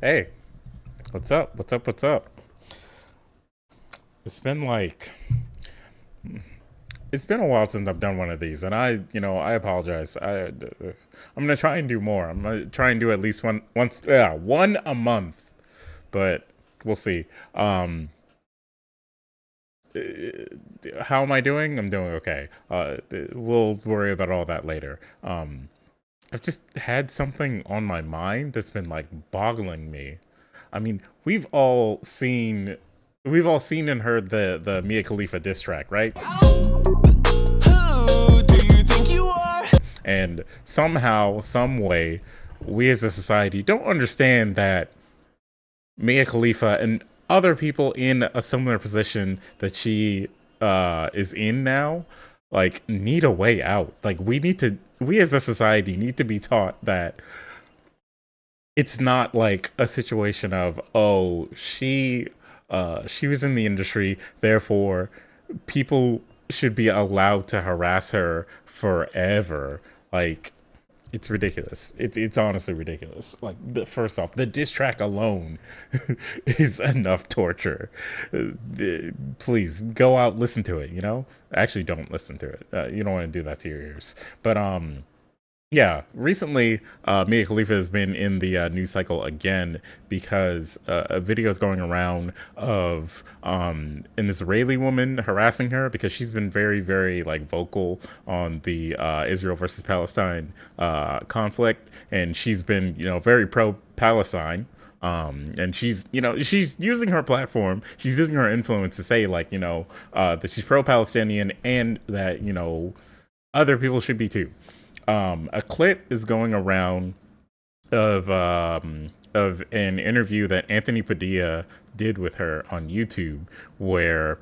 Hey, what's up? What's up? What's up? It's been like it's been a while since I've done one of these, and I apologize. I'm gonna try and do more. I'm gonna try and do at least one a month, but we'll see. How am I doing? I'm doing okay. We'll worry about all that later. I've just had something on my mind that's been like boggling me. I mean, we've all seen and heard the Mia Khalifa diss track, right? Who do you think you are? And somehow, some way, we as a society don't understand that Mia Khalifa and other people in a similar position that she is in now, like, need a way out. Like, we as a society need to be taught that it's not like a situation of, oh, she was in the industry, therefore people should be allowed to harass her forever. Like, it's ridiculous. It's honestly ridiculous. Like, first off, the diss track alone is enough torture. Please go out, listen to it. Actually, don't listen to it. You don't want to do that to your ears. But yeah, recently, Mia Khalifa has been in the news cycle again because a video is going around of an Israeli woman harassing her because she's been very, very like vocal on the Israel versus Palestine conflict, and she's been very pro-Palestine. And she's using her platform, she's using her influence to say like that she's pro-Palestinian and that other people should be too. A clip is going around of an interview that Anthony Padilla did with her on YouTube, where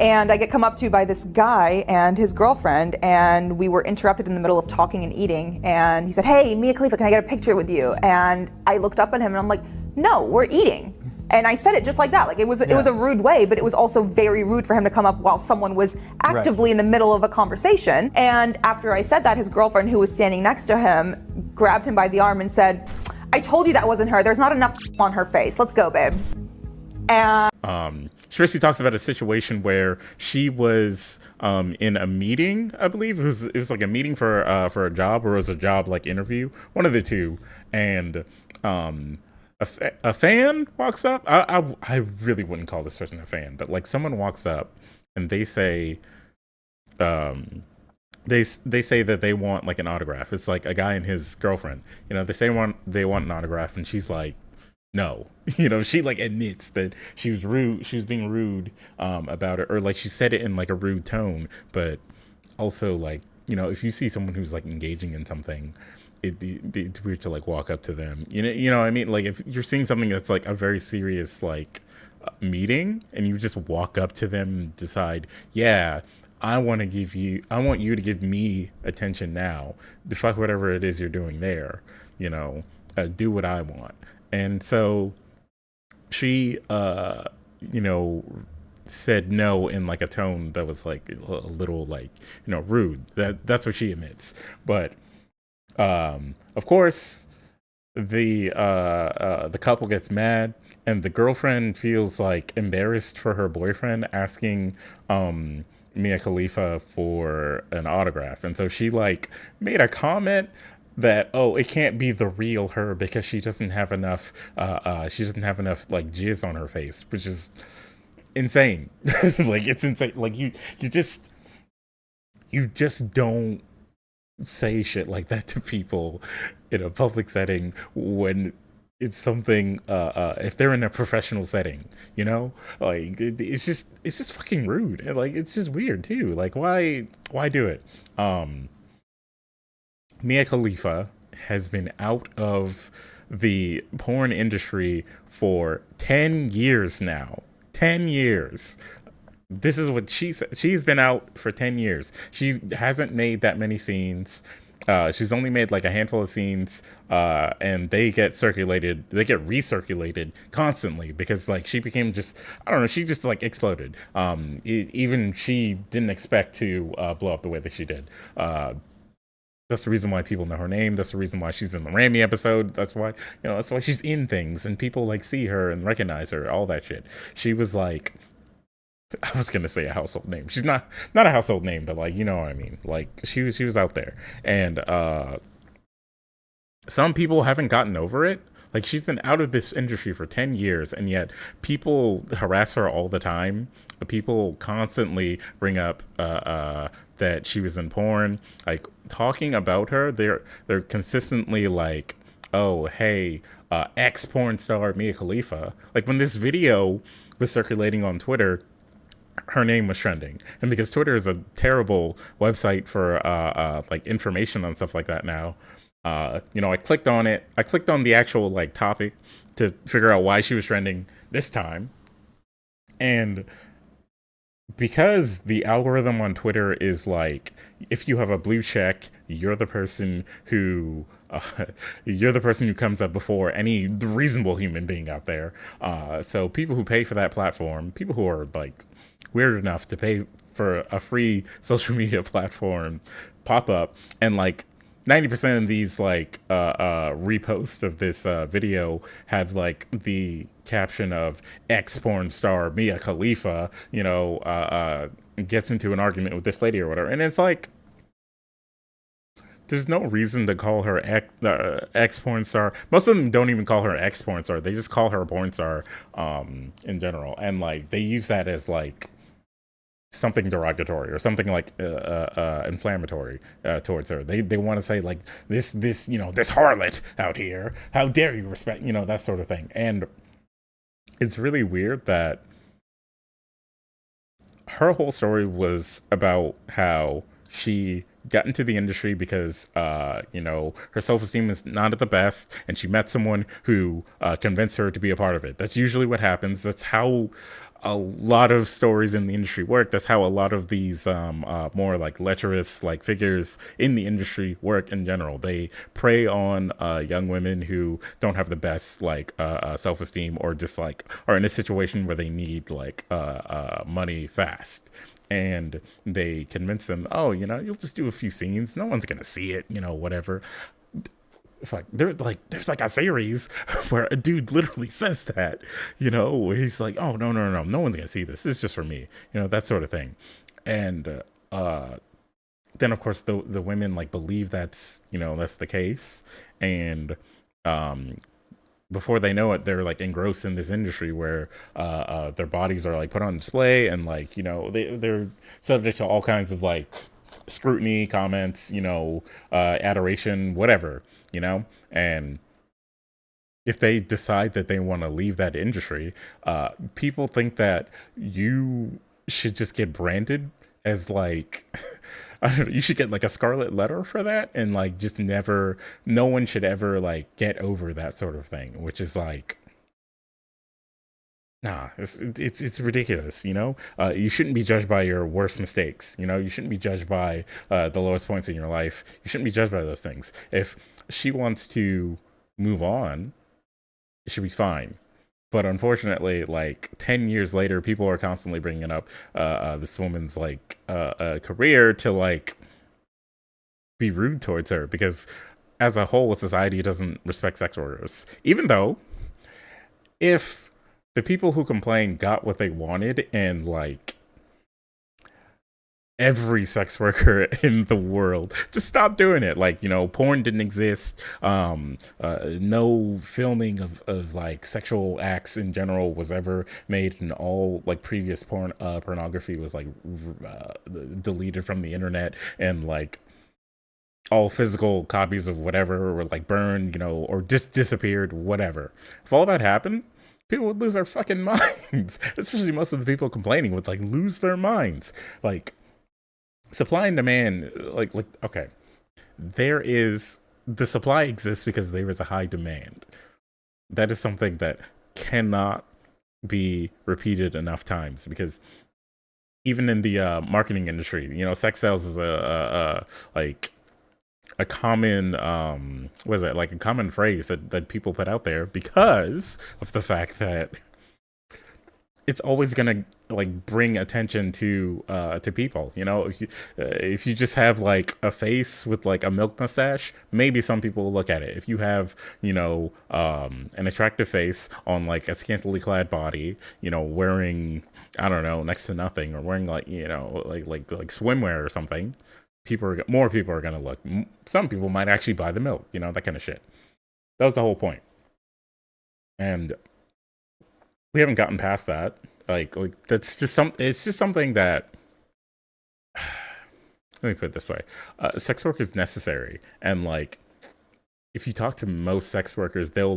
And I get come up to by this guy and his girlfriend, and we were interrupted in the middle of talking and eating, and he said, "Hey, Mia Khalifa, can I get a picture with you?" And I looked up at him and I'm like, "No, we're eating." And I said it just like that. Like it was a rude way, but it was also very rude for him to come up while someone was actively in the middle of a conversation. And after I said that, his girlfriend, who was standing next to him, grabbed him by the arm and said, "I told you that wasn't her. There's not enough on her face. Let's go, babe." And she basically talks about a situation where she was in a meeting. I believe it was like a meeting for a job, or it was a job like interview, one of the two. And a fan walks up. I really wouldn't call this person a fan, but like someone walks up and they say, they say that they want like an autograph. It's like a guy and his girlfriend. They want an autograph, and she's like, no. She like admits that she was rude. She was being rude about it, or like she said it in like a rude tone. But also like if you see someone who's like engaging in something, it's weird to like walk up to them. You know what I mean? Like if you're seeing something that's like a very serious like meeting, and you just walk up to them and decide, yeah, I want you to give me attention now. The fuck whatever it is you're doing there. Do what I want. And so she, said no in like a tone that was like a little like, rude. That's what she admits. But of course, the couple gets mad, and the girlfriend feels like embarrassed for her boyfriend asking Mia Khalifa for an autograph, and so she like made a comment that, oh, it can't be the real her because she doesn't have enough like jizz on her face, which is insane. Like it's insane. Like you just don't say shit like that to people in a public setting when it's something if they're in a professional setting, like it's just fucking rude, and like it's just weird too. Like why do it? Mia Khalifa has been out of the porn industry for 10 years now. 10 years. This is what she said. She's been out for 10 years. She hasn't made that many scenes. She's only made like a handful of scenes, and they get recirculated constantly because like she became just, I don't know, she just like exploded. Even she didn't expect to blow up the way that she did. That's the reason why people know her name. That's the reason why she's in the Rami episode. That's why, that's why she's in things and people like see her and recognize her, all that shit. She was like, I was gonna say a household name. She's not a household name, but like, you know what I mean. Like she was out there. And some people haven't gotten over it. Like she's been out of this industry for 10 years and yet people harass her all the time. People constantly bring up that she was in porn, like talking about her. They're consistently like, "Oh, hey, ex porn star Mia Khalifa." Like when this video was circulating on Twitter, her name was trending, and because Twitter is a terrible website for like information on stuff like that now, I clicked on it. I clicked on the actual like topic to figure out why she was trending this time, and because the algorithm on Twitter is like, if you have a blue check, you're the person who comes up before any reasonable human being out there. So people who pay for that platform, people who are like weird enough to pay for a free social media platform, pop up and like 90% of these like reposts of this video have like the caption of ex porn star Mia Khalifa, gets into an argument with this lady or whatever, and it's like there's no reason to call her ex porn star. Most of them don't even call her ex porn star; they just call her a porn star in general, and like they use that as like something derogatory or something like inflammatory towards her. They want to say like this this harlot out here. How dare you respect that sort of thing. And it's really weird that her whole story was about how she got into the industry because her self-esteem is not at the best and she met someone who convinced her to be a part of it. That's usually what happens. That's how a lot of stories in the industry work. That's how a lot of these more like lecherous like figures in the industry work in general. They prey on young women who don't have the best like self-esteem or just like are in a situation where they need like money fast. And they convince them, oh, you'll just do a few scenes. No one's gonna see it, whatever. There's like a series where a dude literally says that, where he's like, oh no one's gonna see this. This is just for me, that sort of thing. And then of course the women like believe that's that's the case, and before they know it, they're like engrossed in this industry where their bodies are like put on display, and like they're subject to all kinds of like scrutiny, comments, adoration, whatever, and if they decide that they want to leave that industry, people think that you should just get branded as like I don't know, you should get like a scarlet letter for that, and like just never, no one should ever like get over that sort of thing, which is like, nah, it's ridiculous, you shouldn't be judged by your worst mistakes, you shouldn't be judged by the lowest points in your life. You shouldn't be judged by those things. If she wants to move on, it should be fine. But unfortunately, like 10 years later, people are constantly bringing up this woman's like career to like be rude towards her, because as a whole, society doesn't respect sex workers. Even though if the people who complain got what they wanted and like every sex worker in the world just stop doing it, like porn didn't exist, no filming of like sexual acts in general was ever made, and all like previous pornography was like deleted from the internet, and like all physical copies of whatever were like burned, or just disappeared, whatever. If all that happened, people would lose their fucking minds. Especially most of the people complaining would like lose their minds. Like, supply and demand, like okay, the supply exists because there is a high demand. That is something that cannot be repeated enough times, because even in the marketing industry, sex sales is a like a common what is it, like a common phrase that people put out there because of the fact that it's always gonna like bring attention to people. You know, if you just have like a face with like a milk mustache, maybe some people will look at it. If you have, an attractive face on like a scantily clad body, wearing, I don't know, next to nothing, or wearing like, like swimwear or something, more people are gonna look. Some people might actually buy the milk, that kind of shit. That was the whole point. And we haven't gotten past that. Like that's just it's just something that, let me put it this way. Sex work is necessary, and like, if you talk to most sex workers, they'll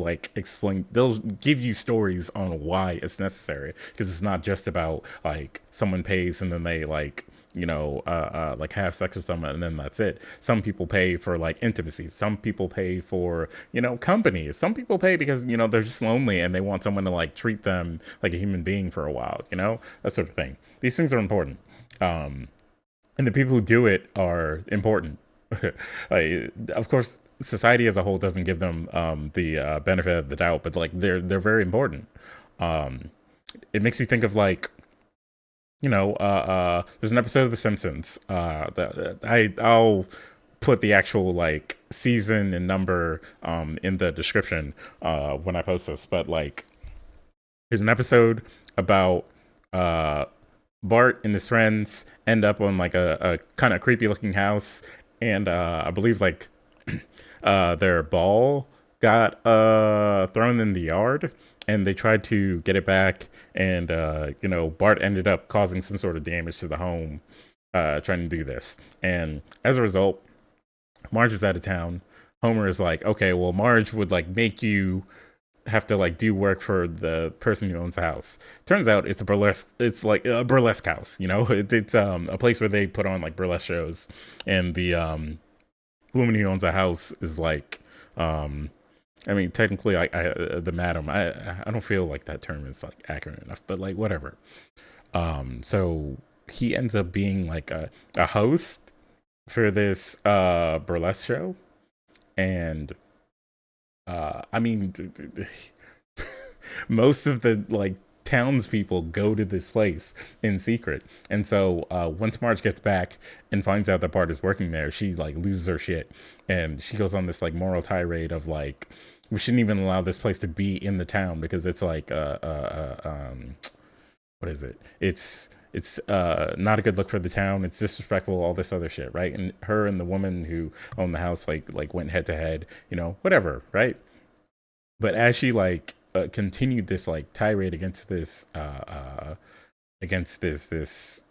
give you stories on why it's necessary, because it's not just about like someone pays and then they like, like have sex with someone and then that's it. Some people pay for like intimacy. Some people pay for, company. Some people pay because, they're just lonely and they want someone to like treat them like a human being for a while, that sort of thing. These things are important. And the people who do it are important. Of course, society as a whole doesn't give them the benefit of the doubt, but like they're very important. It makes you think of like, there's an episode of The Simpsons. I'll put the actual like season and number in the description when I post this. But like, there's an episode about Bart and his friends end up on like a kind of creepy looking house, and I believe like their ball got thrown in the yard, and they tried to get it back, and Bart ended up causing some sort of damage to the home trying to do this. And as a result, Marge is out of town. Homer is like, okay, well, Marge would like make you have to like do work for the person who owns the house. Turns out it's like a burlesque house. It's a place where they put on like burlesque shows, and the woman who owns the house is like, I mean, technically, the madam. I don't feel like that term is like accurate enough, but like whatever. So he ends up being like a host for this burlesque show, and I mean, most of the like townspeople go to this place in secret, and so once Marge gets back and finds out that Bart is working there, she like loses her shit, and she goes on this like moral tirade of like, we shouldn't even allow this place to be in the town because it's like what is it? It's not a good look for the town. It's disrespectful, all this other shit, right? And her and the woman who owned the house like went head to head, whatever, right? But as she like continued this like tirade against this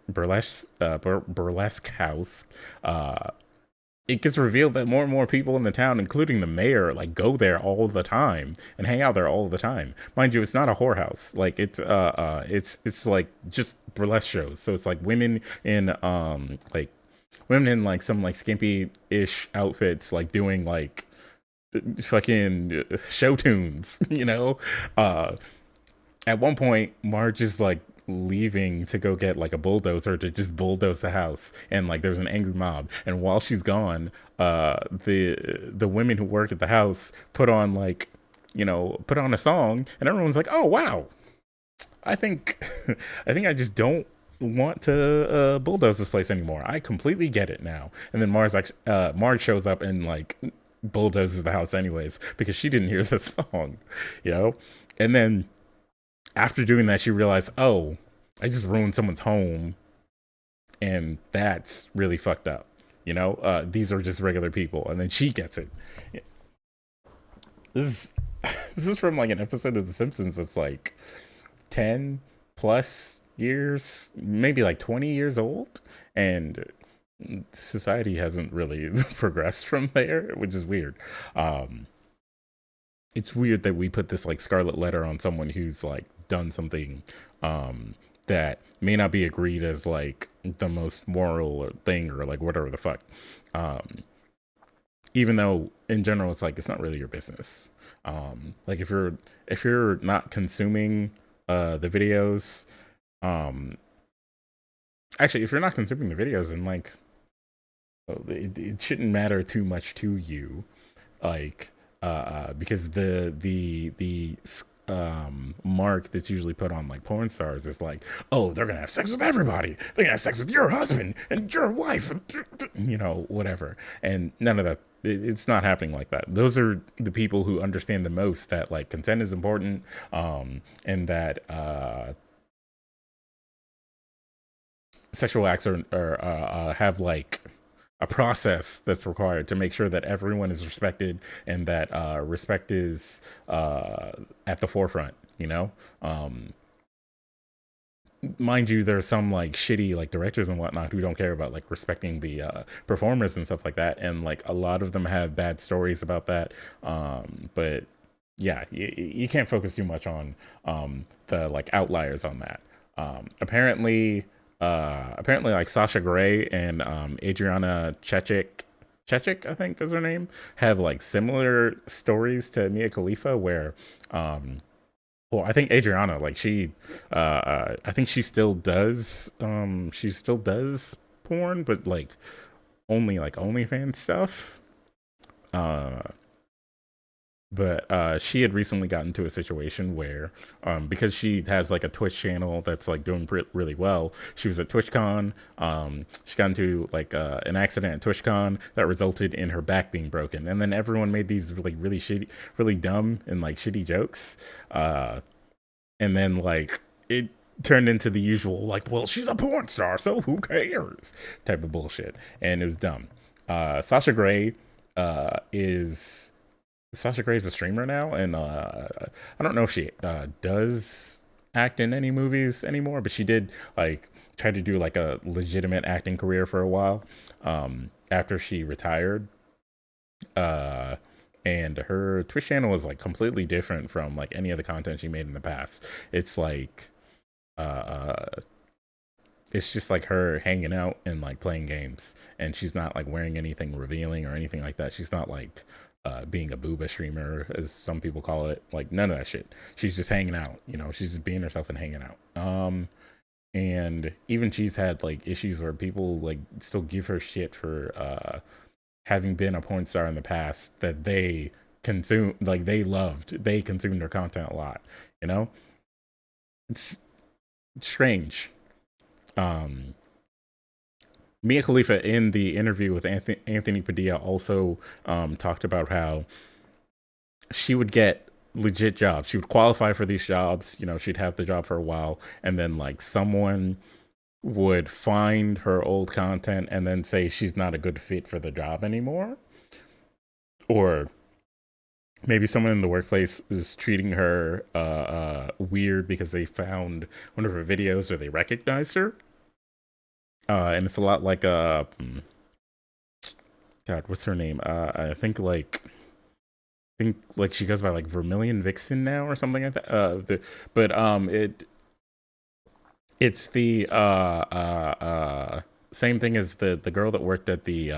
burlesque house, it gets revealed that more and more people in the town, including the mayor, like go there all the time and hang out there all the time. Mind you, it's not a whorehouse. Like it's like just burlesque shows. So it's like women in like some like skimpy-ish outfits, like doing like fucking show tunes, At one point, Marge is like leaving to go get like a bulldozer to just bulldoze the house, and like there's an angry mob, and while she's gone, the women who work at the house put on a song, and everyone's like, oh wow, I think I just don't want to bulldoze this place anymore. I completely get it now. And then Marge shows up and like bulldozes the house anyways because she didn't hear the song, and then after doing that, she realized, oh, I just ruined someone's home, and that's really fucked up. These are just regular people, and then she gets it. This is from like an episode of The Simpsons that's like 10 plus years, maybe like 20 years old, and society hasn't really progressed from there, which is weird. It's weird that we put this like scarlet letter on someone who's like done something that may not be agreed as like the most moral thing or like whatever the fuck. Even though in general it's like it's not really your business. Like if you're not consuming the videos, actually if you're not consuming the videos, then like it shouldn't matter too much to you, like because the mark that's usually put on like porn stars is like, oh, they're gonna have sex with everybody. They're gonna have sex with your husband and your wife, and whatever. And none of that. It's not happening like that. Those are the people who understand the most that like consent is important, and that sexual acts are have like a process that's required to make sure that everyone is respected and that respect is at the forefront. Mind you, there's some like shitty like directors and whatnot who don't care about like respecting the performers and stuff like that, and like a lot of them have bad stories about that. But yeah, you can't focus too much on the like outliers on that. Apparently like Sasha Grey and Adriana Chechik, I think is her name, have like similar stories to Mia Khalifa where well, I think Adriana, like I think she still does porn, but like only like OnlyFans stuff. Uh, but she had recently gotten into a situation where because she has like a Twitch channel that's like doing really well. She was at TwitchCon. She got into like an accident at TwitchCon that resulted in her back being broken, and then everyone made these like really shitty, really dumb and like shitty jokes, and then like it turned into the usual like, well, she's a porn star, so who cares type of bullshit, and it was dumb. Sasha Grey is Sasha Grey's a streamer now, and I don't know if she does act in any movies anymore, but she did like try to do like a legitimate acting career for a while after she retired. Uh, and her Twitch channel was like completely different from like any of the content she made in the past. It's like uh, uh it's just like her hanging out and like playing games, and she's not like wearing anything revealing or anything like that. She's not like being a booba streamer, as some people call it. Like none of that shit. She's just hanging out. She's just being herself and hanging out. And even she's had like issues where people like still give her shit for having been a porn star in the past that they consumed her content a lot. It's strange. um Mia Khalifa in the interview with Anthony Padilla also talked about how she would get legit jobs. She would qualify for these jobs. She'd have the job for a while, and then like someone would find her old content and then say she's not a good fit for the job anymore. Or maybe someone in the workplace was treating her weird because they found one of her videos or they recognized her. And it's a lot like God, what's her name? I think she goes by like Vermilion Vixen now or something like that. It's the same thing as the girl that worked at the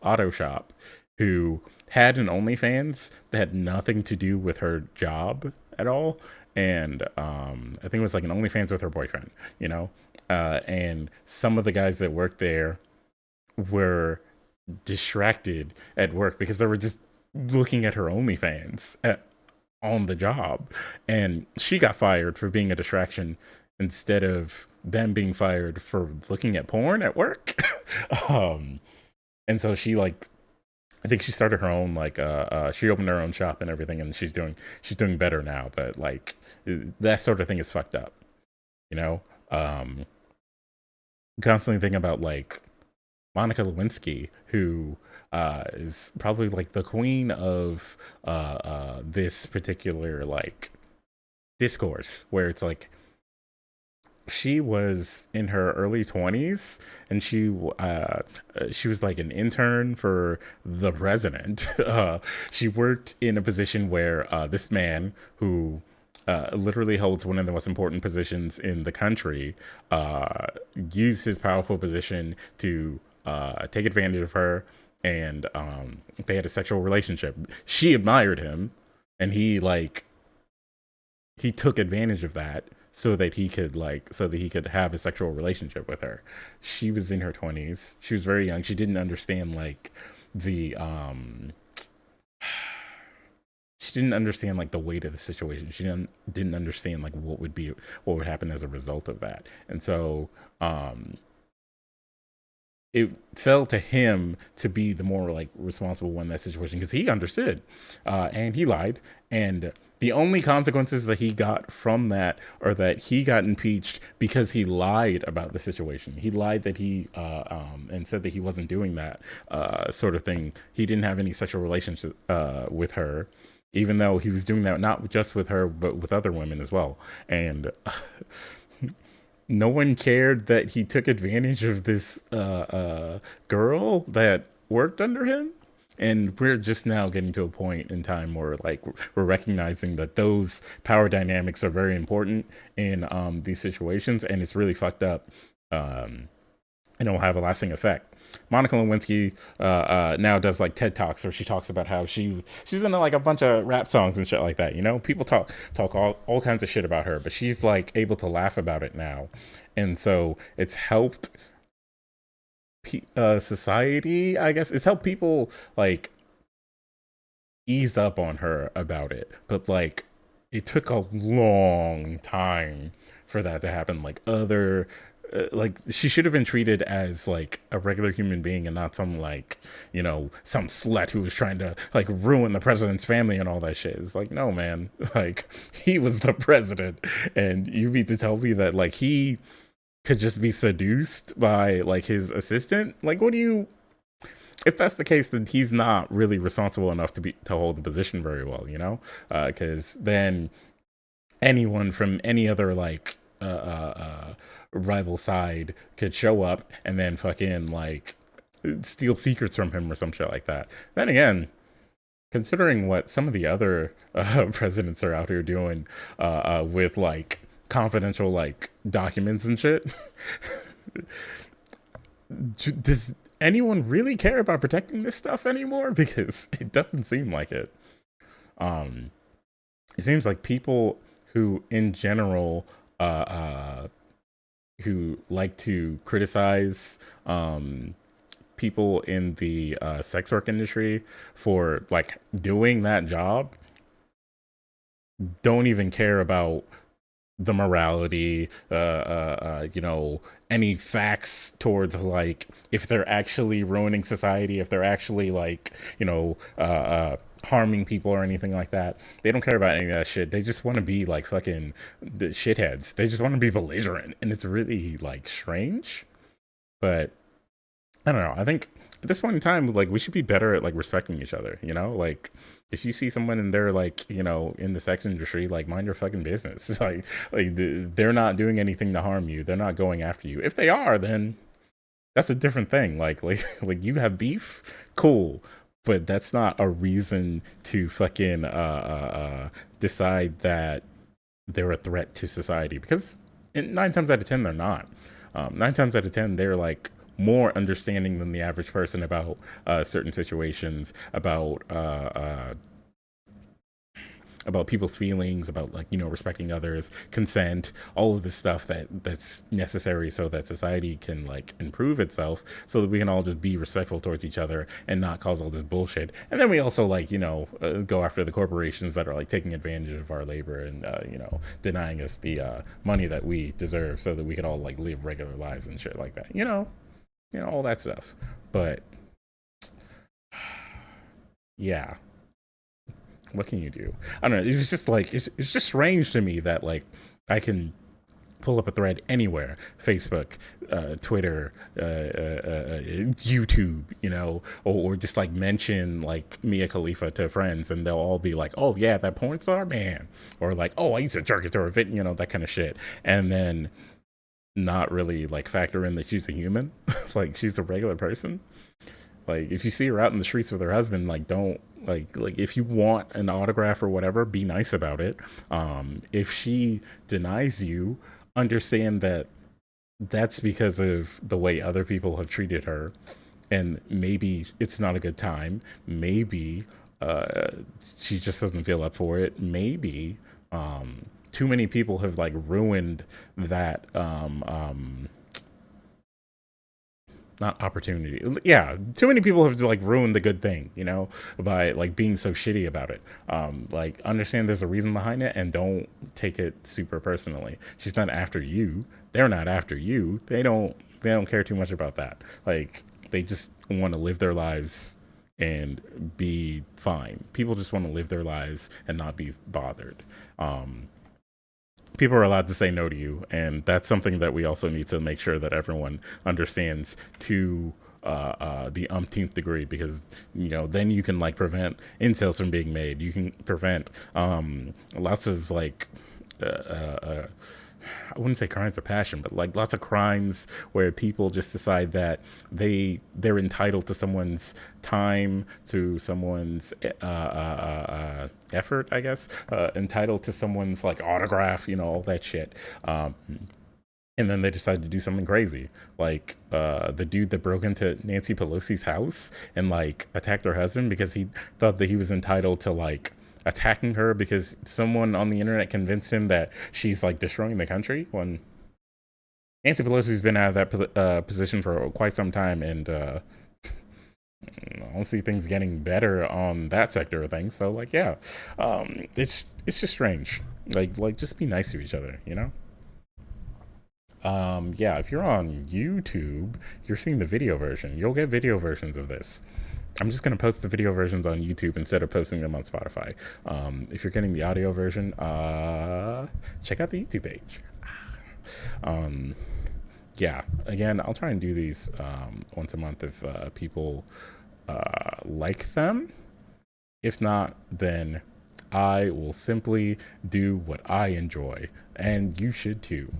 auto shop who had an OnlyFans that had nothing to do with her job at all. And I think it was like an OnlyFans with her boyfriend, and some of the guys that worked there were distracted at work because they were just looking at her OnlyFans on the job, and she got fired for being a distraction instead of them being fired for looking at porn at work. And so she like, I think she started her own like she opened her own shop and everything, and she's doing better now. But like that sort of thing is fucked up, you know. Constantly thinking about like Monica Lewinsky, who is probably like the queen of this particular like discourse, where it's like she was in her early 20s and she was like an intern for the president. She worked in a position where this man who literally holds one of the most important positions in the country used his powerful position to take advantage of her, and they had a sexual relationship. She admired him, and he took advantage of that so that he could have a sexual relationship with her. She was in her 20s. She was very young. She didn't understand like the she didn't understand like the weight of the situation. She didn't understand like what would happen as a result of that. And so it fell to him to be the more like responsible one in that situation because he understood, and he lied. And the only consequences that he got from that are that he got impeached because he lied about the situation. He lied that he and said that he wasn't doing that sort of thing. He didn't have any sexual relationship with her, even though he was doing that not just with her but with other women as well. And no one cared that he took advantage of this girl that worked under him. And we're just now getting to a point in time where like we're recognizing that those power dynamics are very important in these situations, and it's really fucked up, and it will have a lasting effect. Monica Lewinsky now does like TED Talks where she talks about how she's into like a bunch of rap songs and shit like that. You know, people talk all kinds of shit about her, but she's like able to laugh about it now, and so it's helped society. I guess it's helped people like ease up on her about it, but like it took a long time for that to happen. Like other like she should have been treated as like a regular human being and not some like, you know, some slut who was trying to like ruin the president's family and all that shit. It's like, no man, like he was the president, and you need to tell me that like he could just be seduced by like his assistant. Like what do you, if that's the case, then he's not really responsible enough to hold the position very well, you know? Because then anyone from any other like rival side could show up and then fucking like steal secrets from him or some shit like that. Then again, considering what some of the other presidents are out here doing with like confidential like documents and shit, does anyone really care about protecting this stuff anymore? Because it doesn't seem like it. It seems like people who in general who like to criticize people in the sex work industry for like doing that job don't even care about the morality, you know, any facts towards like if they're actually ruining society, if they're actually like, you know, harming people or anything like that. They don't care about any of that shit. They just want to be like fucking the shitheads. They just want to be belligerent, and it's really like strange. But I don't know. I think at this point in time, like we should be better at like respecting each other. You know, like if you see someone and they're like, you know, in the sex industry, like mind your fucking business. They're not doing anything to harm you. They're not going after you. If they are, then that's a different thing. Like you have beef, cool, but that's not a reason to fucking decide that they're a threat to society. Because 9 times out of 10, they're not. 9 times out of 10, they're like more understanding than the average person about certain situations, about people's feelings, about like, you know, respecting others, consent, all of this stuff that's necessary so that society can like improve itself, so that we can all just be respectful towards each other and not cause all this bullshit. And then we also like, you know, go after the corporations that are like taking advantage of our labor and you know, denying us the money that we deserve so that we can all like live regular lives and shit like that, you know, all that stuff. But yeah, what can you do? I don't know. It was just like it's just strange to me that like I can pull up a thread anywhere, Facebook, Twitter, YouTube, you know, or just like mention like Mia Khalifa to friends, and they'll all be like, "Oh yeah, that porn star, man," or like, "Oh, I used to jerk it to her," you know, that kind of shit, and then not really like factor in that she's a human, like she's a regular person. Like if you see her out in the streets with her husband, like don't like if you want an autograph or whatever, be nice about it. If she denies you, understand that that's because of the way other people have treated her, and maybe it's not a good time. Maybe she just doesn't feel up for it. Maybe too many people have like ruined that not opportunity. Yeah, too many people have like ruined the good thing, you know, by like being so shitty about it. Like understand there's a reason behind it and don't take it super personally. She's not after you. They're not after you. They don't care too much about that. Like they just want to live their lives and be fine. People just want to live their lives and not be bothered. People are allowed to say no to you, and that's something that we also need to make sure that everyone understands to the umpteenth degree, because you know then you can like prevent incels from being made. You can prevent lots of like I wouldn't say crimes of passion, but like lots of crimes where people just decide that they're entitled to someone's time, to someone's effort, I guess, entitled to someone's like autograph, you know, all that shit. And then they decide to do something crazy, like the dude that broke into Nancy Pelosi's house and like attacked her husband because he thought that he was entitled to like attacking her because someone on the internet convinced him that she's like destroying the country, when Nancy Pelosi's been out of that position for quite some time, and I don't see things getting better on that sector of things. So like, yeah, it's just strange. Like just be nice to each other, you know. Yeah, if you're on YouTube, you're seeing the video version. You'll get video versions of this. I'm just going to post the video versions on YouTube instead of posting them on Spotify. If you're getting the audio version, check out the YouTube page. Yeah, again, I'll try and do these once a month if people like them. If not, then I will simply do what I enjoy, and you should too.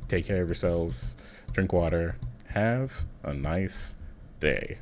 Take care of yourselves, drink water, have a nice day.